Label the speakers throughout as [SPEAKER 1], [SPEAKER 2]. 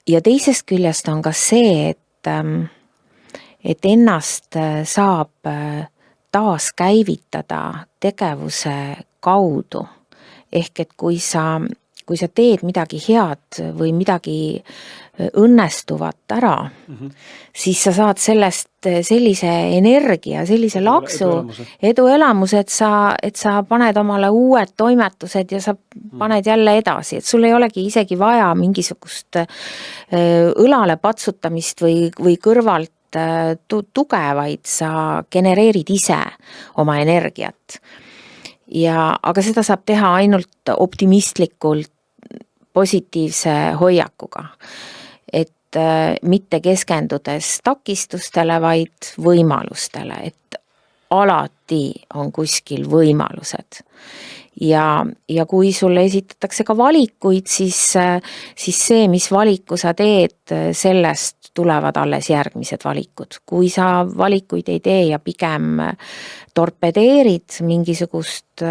[SPEAKER 1] ja teisest küljest on ka see, et ennast saab taaskäivitada tegevuse kaudu. Ehk et kui sa teed midagi head või midagi õnnestuvat ära, siis sa saad sellest sellise energia, sellise laksu, eduelamuse, et sa paned omale uued toimetused ja sa paned jälle edasi, et sul ei olegi isegi vaja mingisugust õlale patsutamist või kõrvalt tuge, vaid sa genereerid ise oma energiat. Aga seda saab teha ainult optimistlikult positiivse hoiakuga, et mitte keskendudes takistustele, vaid võimalustele, et alati on kuskil võimalused. Ja kui sulle esitatakse ka valikuid, siis see, mis valiku sa teed, sellest tulevad alles järgmised valikud. Kui sa valikuid ei tee ja pigem torpedeerid mingisugust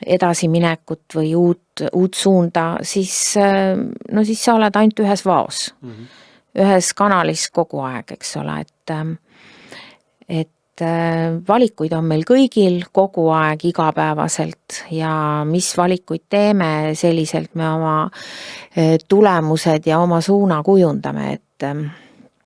[SPEAKER 1] edasiminekut või uut suunda, siis sa oled ainult ühes vaos, ühes kanalis kogu aeg, eks ole, et valikuid on meil kõigil kogu aeg igapäevaselt ja mis valikuid teeme, selliselt me oma tulemused ja oma suuna kujundame, et